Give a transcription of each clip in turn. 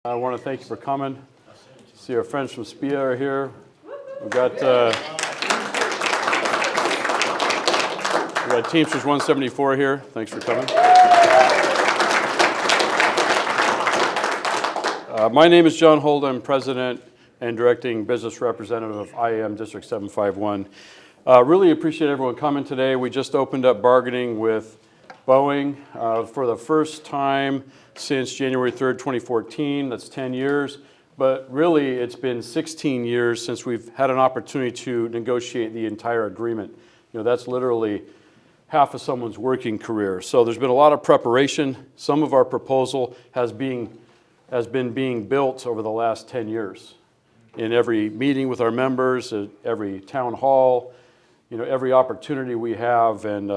I want to thank you for coming. See our friends from SPIA are here. We've got Teamsters 174 here. Thanks for coming. My name is Jon Holden. I'm President and Directing Business Representative of IAM District 751. Really appreciate everyone coming today. We just opened up bargaining with Boeing for the first time since January 3rd, 2014. That's 10 years. But really, it's been 16 years since we've had an opportunity to negotiate the entire agreement. You know, that's literally half of someone's working career. So there's been a lot of preparation. Some of our proposal has been being built over the last 10 years. In every meeting with our members, at every town hall, you know, every opportunity we have, and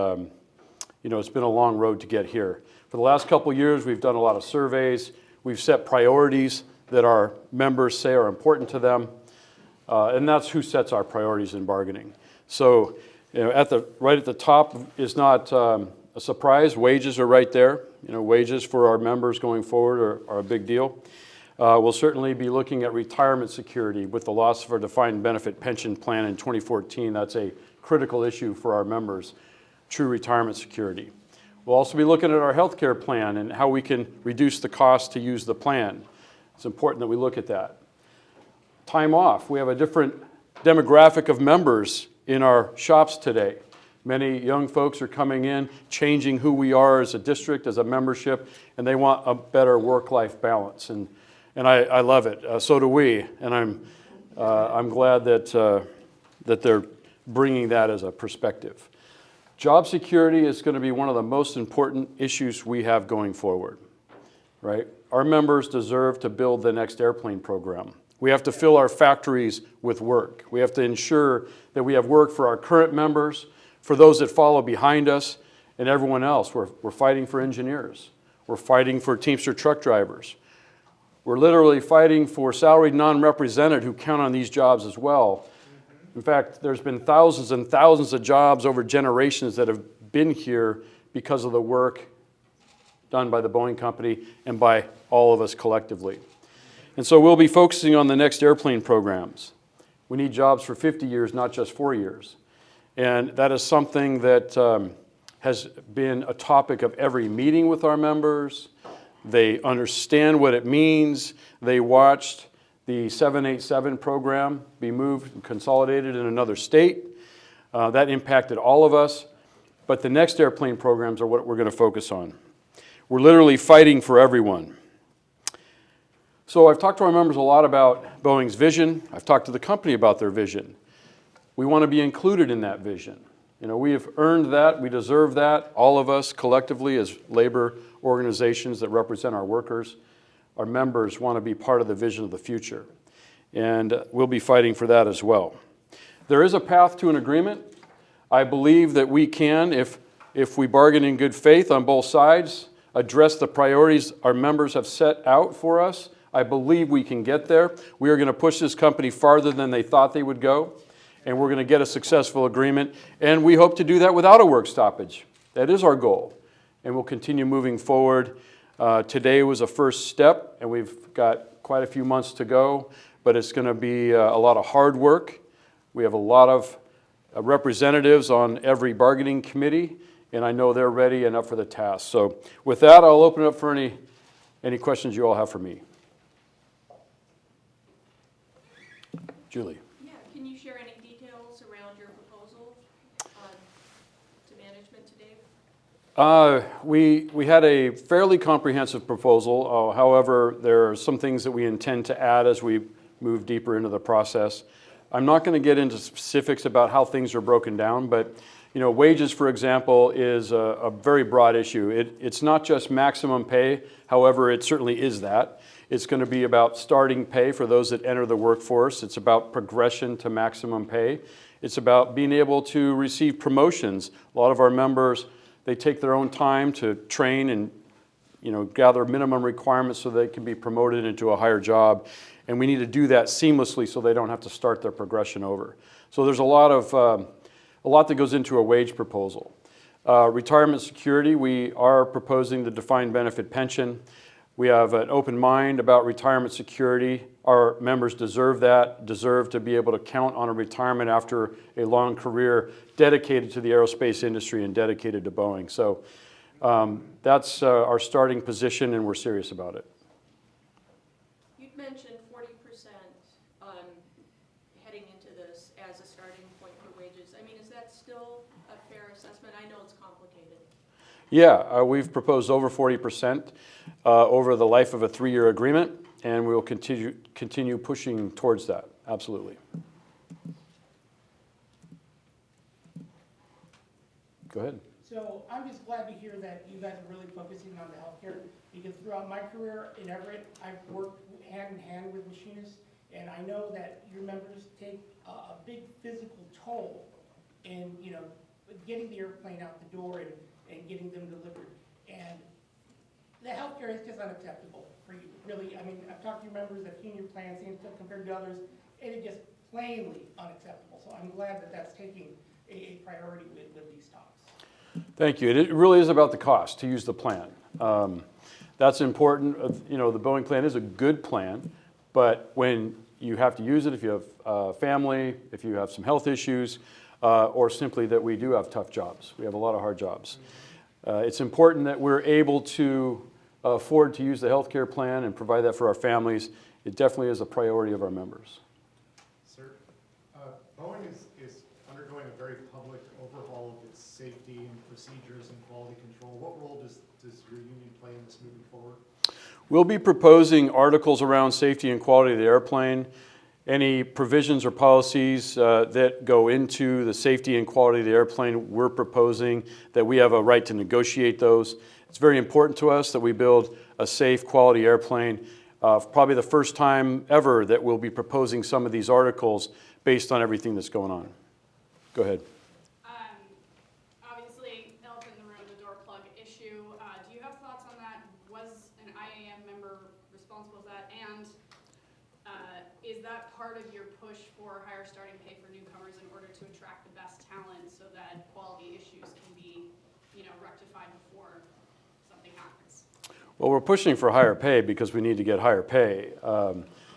you know, it's been a long road to get here. For the last couple of years, we've done a lot of surveys. We've set priorities that our members say are important to them, and that's who sets our priorities in bargaining. So, you know, right at the top is not a surprise. Wages are right there. You know, wages for our members going forward are a big deal. We'll certainly be looking at retirement security with the loss of our defined benefit pension plan in 2014. That's a critical issue for our members, true retirement security. We'll also be looking at our health care plan and how we can reduce the cost to use the plan. It's important that we look at that. Time off. We have a different demographic of members in our shops today. Many young folks are coming in, changing who we are as a district, as a membership, and they want a better work-life balance. And I love it. So do we. And I'm glad that they're bringing that as a perspective. Job security is going to be one of the most important issues we have going forward, right? Our members deserve to build the next airplane program. We have to fill our factories with work. We have to ensure that we have work for our current members, for those that follow behind us, and everyone else. We're fighting for engineers. We're fighting for Teamster truck drivers. We're literally fighting for salaried non-represented who count on these jobs as well. In fact, there's been thousands and thousands of jobs over generations that have been here because of the work done by the Boeing company and by all of us collectively. And so we'll be focusing on the next airplane programs. We need jobs for 50 years, not just 4 years. And that is something that has been a topic of every meeting with our members. They understand what it means. They watched the 787 program be moved and consolidated in another state. That impacted all of us. But the next airplane programs are what we're going to focus on. We're literally fighting for everyone. So I've talked to our members a lot about Boeing's vision. I've talked to the company about their vision. We want to be included in that vision. You know, we have earned that. We deserve that. All of us collectively as labor organizations that represent our workers, our members want to be part of the vision of the future. And we'll be fighting for that as well. There is a path to an agreement. I believe that we can, if we bargain in good faith on both sides, address the priorities our members have set out for us. I believe we can get there. We are going to push this company farther than they thought they would go, and we're going to get a successful agreement, and we hope to do that without a work stoppage. That is our goal, and we'll continue moving forward. Today was a first step, and we've got quite a few months to go, but it's going to be a lot of hard work. We have a lot of representatives on every bargaining committee, and I know they're ready and up for the task. So with that, I'll open it up for any questions you all have for me. Julie. Yeah, can you share any details around your proposal to management today? We had a fairly comprehensive proposal. However, there are some things that we intend to add as we move deeper into the process. I'm not going to get into specifics about how things are broken down, but you know, wages, for example, is a very broad issue. It's not just maximum pay. However, it certainly is that. It's going to be about starting pay for those that enter the workforce. It's about progression to maximum pay. It's about being able to receive promotions. A lot of our members, they take their own time to train and gather minimum requirements so they can be promoted into a higher job. And we need to do that seamlessly so they don't have to start their progression over. So there's a lot that goes into a wage proposal. Retirement security, we are proposing the defined benefit pension. We have an open mind about retirement security. Our members deserve that, deserve to be able to count on a retirement after a long career dedicated to the aerospace industry and dedicated to Boeing. So that's our starting position, and we're serious about it. You'd mentioned 40% heading into this as a starting point for wages. I mean, is that still a fair assessment? I know it's complicated. Yeah, we've proposed over 40% over the life of a 3-year agreement, and we will continue pushing towards that, absolutely. Go ahead. So I'm just glad to hear that you guys are really focusing on the healthcare, because throughout my career in Everett, I've worked hand in hand with machinists, and I know that your members take a big physical toll in, you know, getting the airplane out the door and getting them delivered. And the healthcare is just unacceptable for you, really. I mean, I've talked to your members, I've seen your plans compared to others, and it's just plainly unacceptable. So I'm glad that that's taking a priority with these talks. Thank you. It really is about the cost to use the plan. That's important. You know, the Boeing plan is a good plan, but when you have to use it, if you have family, if you have some health issues, or simply that we do have tough jobs. We have a lot of hard jobs. It's important that we're able to afford to use the healthcare plan and provide that for our families. It definitely is a priority of our members. Sir, Boeing is undergoing a very public overhaul of its safety and procedures and quality control. What role does your union play in this moving forward? We'll be proposing articles around safety and quality of the airplane. Any provisions or policies that go into the safety and quality of the airplane, we're proposing that we have a right to negotiate those. It's very important to us that we build a safe, quality airplane. Probably the first time ever that we'll be proposing some of these articles based on everything that's going on. Go ahead. Obviously, elephant in the room, the door plug issue. Do you have thoughts on that? Was an IAM member responsible for that? And is that part of your push for higher starting pay for newcomers in order to attract the best talent so that quality issues can be, you know, rectified before something happens? Well, we're pushing for higher pay because we need to get higher pay,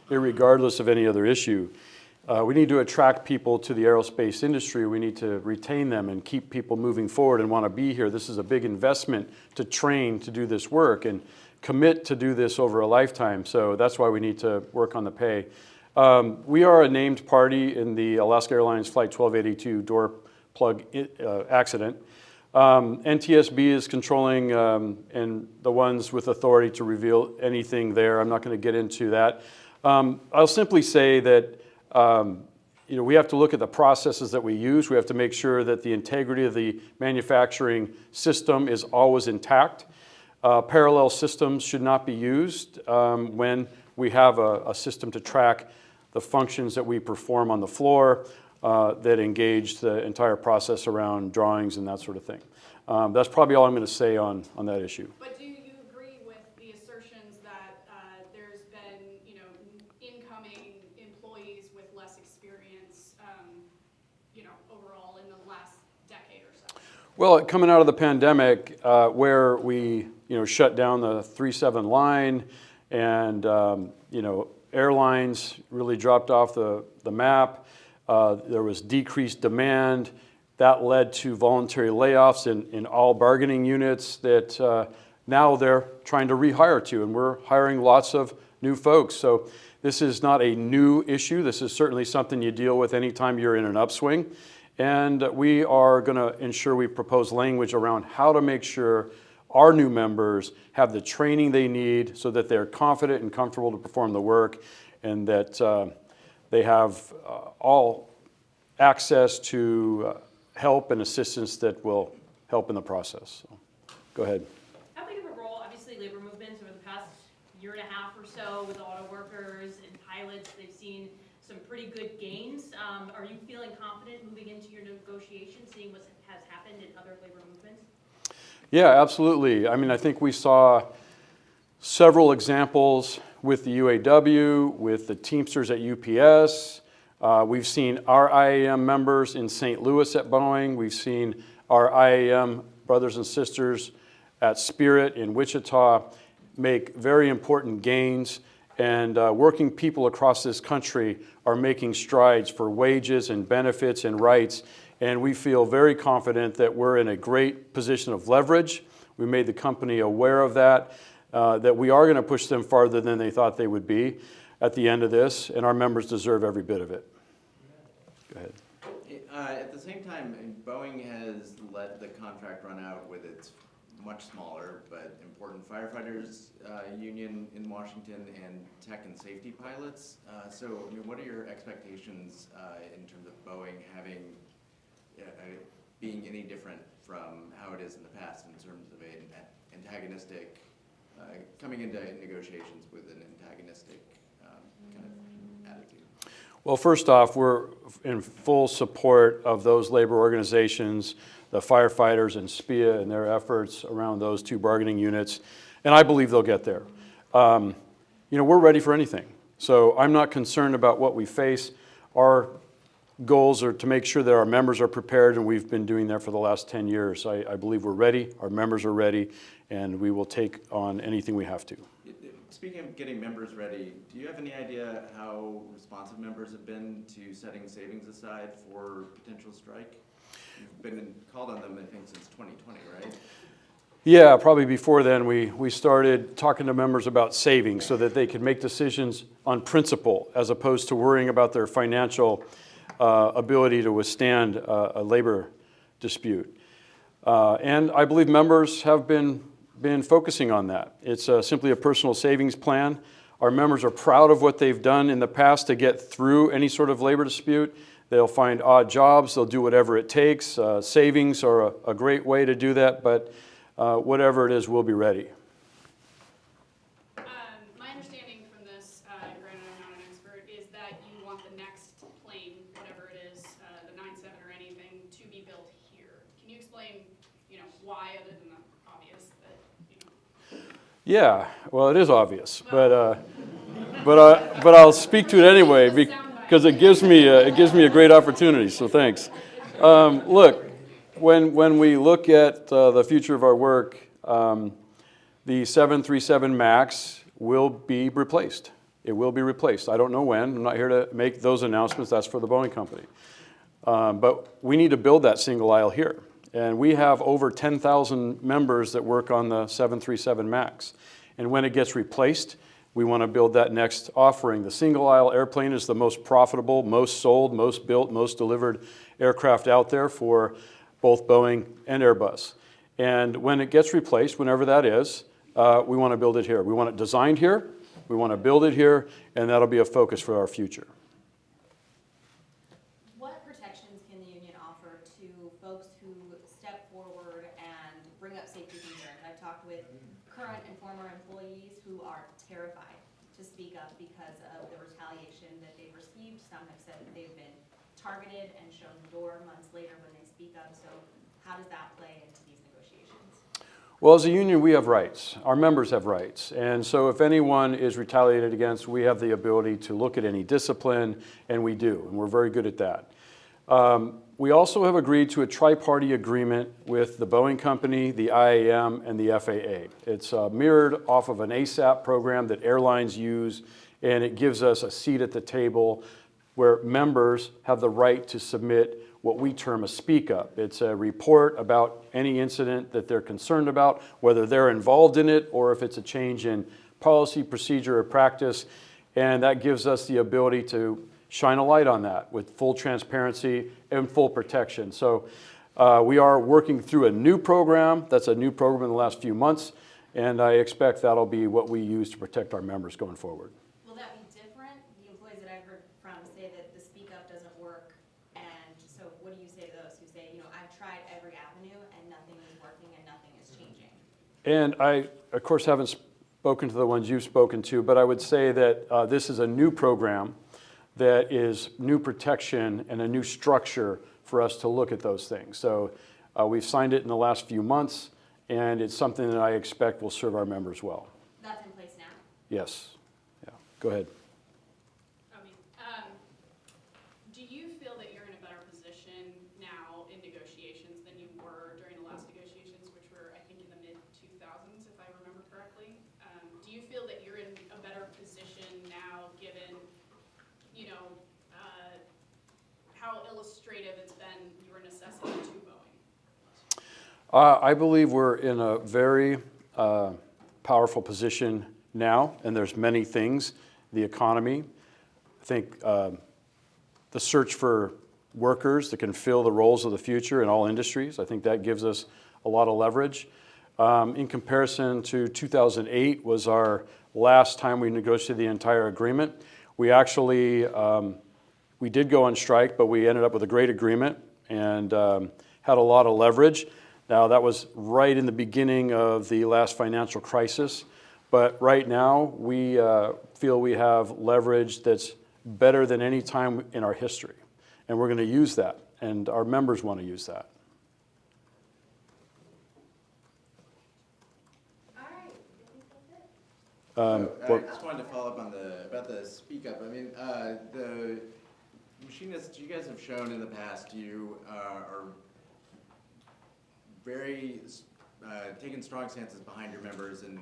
irregardless of any other issue. We need to attract people to the aerospace industry. We need to retain them and keep people moving forward and want to be here. This is a big investment to train to do this work and commit to do this over a lifetime. So that's why we need to work on the pay. We are a named party in the Alaska Airlines Flight 1282 door plug accident. NTSB is controlling and the ones with authority to reveal anything there. I'm not going to get into that. I'll simply say that you know, we have to look at the processes that we use. We have to make sure that the integrity of the manufacturing system is always intact. Parallel systems should not be used when we have a system to track the functions that we perform on the floor that engage the entire process around drawings and that sort of thing. That's probably all I'm going to say on that issue. But do you agree with the assertions that there's been, you know, incoming employees with less experience, you know, overall in the last decade or so? Well, coming out of the pandemic, where we, you know, shut down the 737 line, and you know, airlines really dropped off the map. There was decreased demand. That led to voluntary layoffs in all bargaining units that now they're trying to rehire to, and we're hiring lots of new folks. So this is not a new issue. This is certainly something you deal with anytime you're in an upswing. And we are going to ensure we propose language around how to make sure our new members have the training they need so that they're confident and comfortable to perform the work, and that they have all access to help and assistance that will help in the process. So, go ahead. How big of a role, obviously labor movements over the past year and a half or so with auto workers and pilots, they've seen some pretty good gains. Are you feeling confident moving into your negotiations, seeing what has happened in other labor movements? Yeah, absolutely. I mean, I think we saw several examples with the UAW, with the Teamsters at UPS. We've seen our IAM members in St. Louis at Boeing. We've seen our IAM brothers and sisters at Spirit in Wichita. make very important gains, and working people across this country are making strides for wages and benefits and rights, and we feel very confident that we're in a great position of leverage. We made the company aware of that, that we are going to push them farther than they thought they would be at the end of this, and our members deserve every bit of it. Go ahead. At the same time, Boeing has let the contract run out with its much smaller but important firefighters union in Washington and tech and safety pilots. So, I mean, what are your expectations in terms of Boeing having being any different from how it is in the past in terms of an antagonistic, coming into negotiations with an antagonistic kind of attitude? Well, first off, we're in full support of those labor organizations, the firefighters and SPIA and their efforts around those two bargaining units, and I believe they'll get there. We're ready for anything, so I'm not concerned about what we face. Our goals are to make sure that our members are prepared, and we've been doing that for the last 10 years. I believe we're ready, our members are ready, and we will take on anything we have to. Speaking of getting members ready, do you have any idea how responsive members have been to setting savings aside for potential strike? You've been called on them, I think, since 2020, right? Yeah, probably before then, we started talking to members about savings so that they could make decisions on principle as opposed to worrying about their financial ability to withstand a labor dispute. And I believe members have been focusing on that. It's simply a personal savings plan. Our members are proud of what they've done in the past to get through any sort of labor dispute. They'll find odd jobs, they'll do whatever it takes. Savings are a great way to do that, but whatever it is, we'll be ready. My understanding from this, granted I'm not an expert, is that you want the next plane, whatever it is, the 97 or anything, to be built here. Can you explain, why, other than the obvious that, Yeah, well, it is obvious, but I'll speak to it anyway because it gives me a great opportunity. So thanks. Look, when we look at the future of our work, the 737 MAX will be replaced. It will be replaced. I don't know when. I'm not here to make those announcements. That's for the Boeing company. But we need to build that single aisle here. And we have over 10,000 members that work on the 737 MAX. And when it gets replaced, we want to build that next offering. The single aisle airplane is the most profitable, most sold, most built, most delivered aircraft out there for both Boeing and Airbus. And when it gets replaced, whenever that is, we want to build it here. We want it designed here, we want to build it here, and that'll be a focus for our future. What protections can the union offer to folks who step forward and bring up safety concerns? I've talked with current and former employees who are terrified to speak up because of the retaliation that they've received. Some have said that they've been targeted and shown the door months later when they speak up. So how does that play into these negotiations? Well, as a union, we have rights. Our members have rights. And so if anyone is retaliated against, we have the ability to look at any discipline, and we do, and we're very good at that. We also have agreed to a tri-party agreement with the Boeing company, the IAM, and the FAA. It's mirrored off of an ASAP program that airlines use, and it gives us a seat at the table where members have the right to submit what we term a speak up. It's a report about any incident that they're concerned about, whether they're involved in it or if it's a change in policy, procedure, or practice, and that gives us the ability to shine a light on that with full transparency and full protection. So we are working through a new program. That's a new program in the last few months, and I expect that'll be what we use to protect our members going forward. Will that be different? The employees that I've heard from say that the speak up doesn't work, and so what do you say to those who say, I've tried every avenue and nothing is working and nothing is changing? And I, of course, haven't spoken to the ones you've spoken to, but I would say that this is a new program that is new protection and a new structure for us to look at those things. So we've signed it in the last few months, and it's something that I expect will serve our members well. That's in place now? Yes. Yeah. Go ahead. Do you feel that you're in a better position now in negotiations than you were during the last negotiations, which were, I think, in the mid-2000s, if I remember correctly? illustrative it's been your necessity to Boeing? I believe we're in a very powerful position now, and there's many things. The economy, I think the search for workers that can fill the roles of the future in all industries, I think that gives us a lot of leverage. In comparison to 2008 was our last time we negotiated the entire agreement. We actually, we did go on strike, but we ended up with a great agreement and had a lot of leverage. Now that was right in the beginning of the last financial crisis, but right now we feel we have leverage that's better than any time in our history. And we're going to use that, and our members want to use that. All right, I think that's it. What- I just wanted to follow up on about the speak up. I mean, the machinists you guys have shown in the past, you are very taking strong stances behind your members and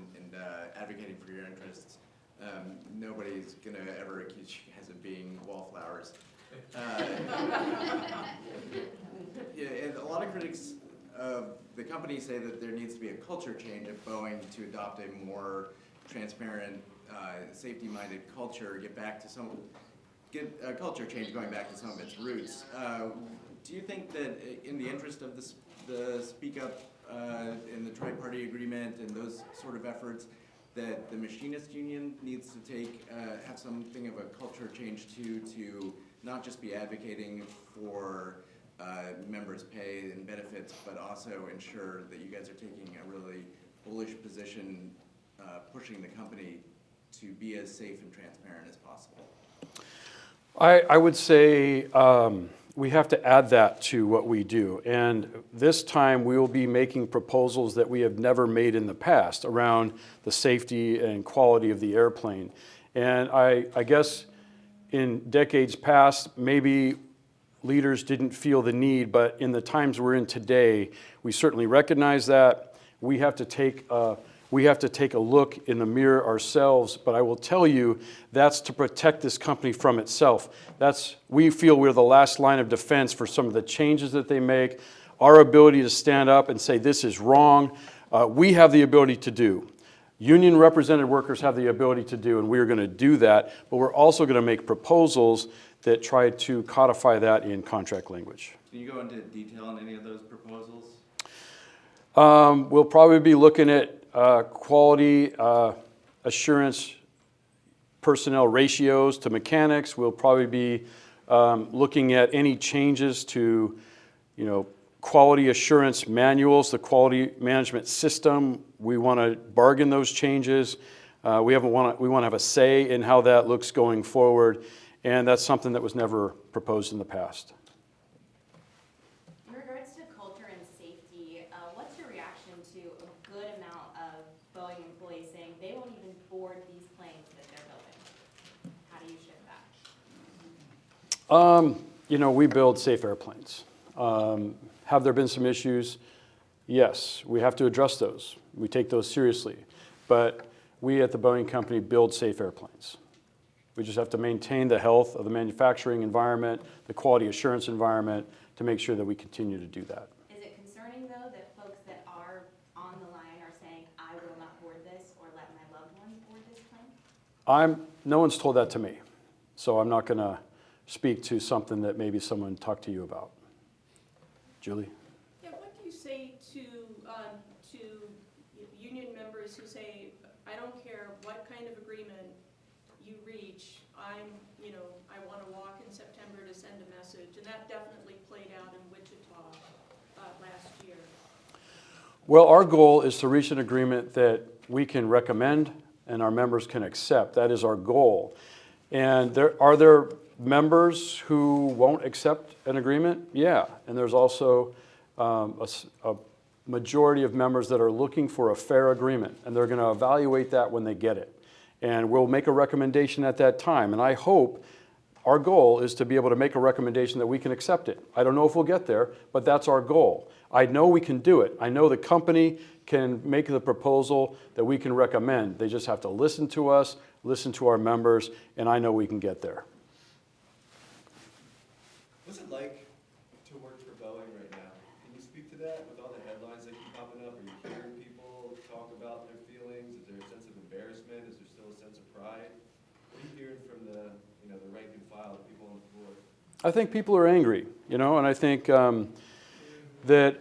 advocating for your interests. Nobody's gonna ever accuse you guys of being wallflowers. Yeah, and a lot of critics of the company say that there needs to be a culture change at Boeing to adopt a more transparent, safety-minded culture, get a culture change going back to some of its roots. Do you think that in the interest of the Speak Up in the Tri-Party Agreement and those sort of efforts, that the Machinist Union needs to have something of a culture change to not just be advocating for members' pay and benefits, but also ensure that you guys are taking a really bullish position, pushing the company to be as safe and transparent as possible? I would say we have to add that to what we do. And this time we will be making proposals that we have never made in the past around the safety and quality of the airplane. And I guess in decades past, maybe leaders didn't feel the need, but in the times we're in today, we certainly recognize that. We have to take a look in the mirror ourselves, but I will tell you, that's to protect this company from itself. We feel we're the last line of defense for some of the changes that they make, our ability to stand up and say this is wrong, we have the ability to do. Union represented workers have the ability to do, and we're going to do that, but we're also going to make proposals that try to codify that in contract language. Can you go into detail on any of those proposals? We'll probably be looking at quality assurance personnel ratios to mechanics. We'll probably be looking at any changes to, quality assurance manuals, the quality management system. We want to bargain those changes. We want to have a say in how that looks going forward, and that's something that was never proposed in the past. In regards to culture and safety, what's your reaction to a good amount of Boeing employees saying they won't even board these planes that they're building? How do you share that? We build safe airplanes. Have there been some issues? Yes, we have to address those. We take those seriously. But we at the Boeing Company build safe airplanes. We just have to maintain the health of the manufacturing environment, the quality assurance environment, to make sure that we continue to do that. Is it concerning, though, that folks that are on the line are saying, I will not board this or let my loved ones board this plane? No one's told that to me, so I'm not going to speak to something that maybe someone talked to you about. Julie? Yeah, what do you say to union members who say, I don't care what kind of agreement you reach, I want to walk in September to send a message, and that definitely played out in Wichita last year. Well, our goal is to reach an agreement that we can recommend and our members can accept. That is our goal. And are there members who won't accept an agreement? Yeah, and there's also a majority of members that are looking for a fair agreement, and they're going to evaluate that when they get it. And we'll make a recommendation at that time. And I hope our goal is to be able to make a recommendation that we can accept it. I don't know if we'll get there, but that's our goal. I know we can do it. I know the company can make the proposal that we can recommend. They just have to listen to us, listen to our members, and I know we can get there. What's it like hearing from the, the rank and file, the people on the board? I think people are angry, and I think that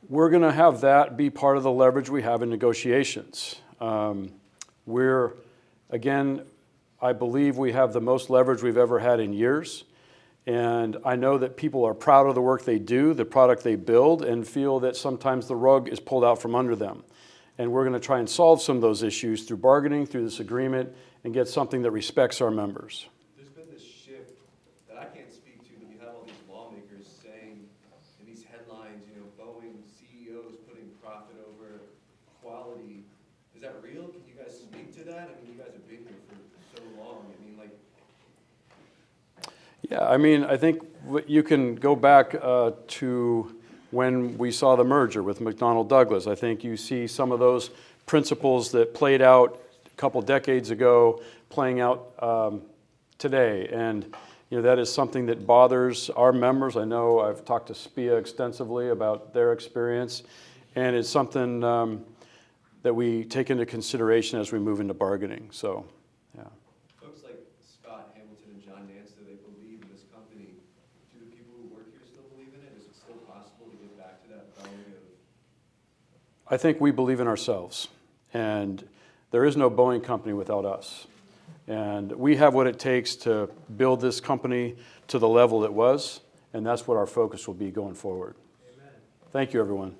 we're going to have that be part of the leverage we have in negotiations. Again, I believe we have the most leverage we've ever had in years. And I know that people are proud of the work they do, the product they build, and feel that sometimes the rug is pulled out from under them. And we're going to try and solve some of those issues through bargaining, through this agreement, and get something that respects our members. There's been this shift that I can't speak to, but you have all these lawmakers saying in these headlines, Boeing CEOs putting profit over quality. Is that real? Can you guys speak to that? I mean, you guys have been here for so long. I mean, like. Yeah, I think you can go back to when we saw the merger with McDonnell Douglas. I think you see some of those principles that played out a couple decades ago playing out today. And that is something that bothers our members. I know I've talked to SPIA extensively about their experience, and it's something that we take into consideration as we move into bargaining. So, yeah. Folks like Scott Hamilton and John Nance, do they believe in this company? Do the people who work here still believe in it? Is it still possible to get back to that Boeing of? I think we believe in ourselves, and there is no Boeing company without us. And we have what it takes to build this company to the level it was, and that's what our focus will be going forward. Amen. Thank you, everyone.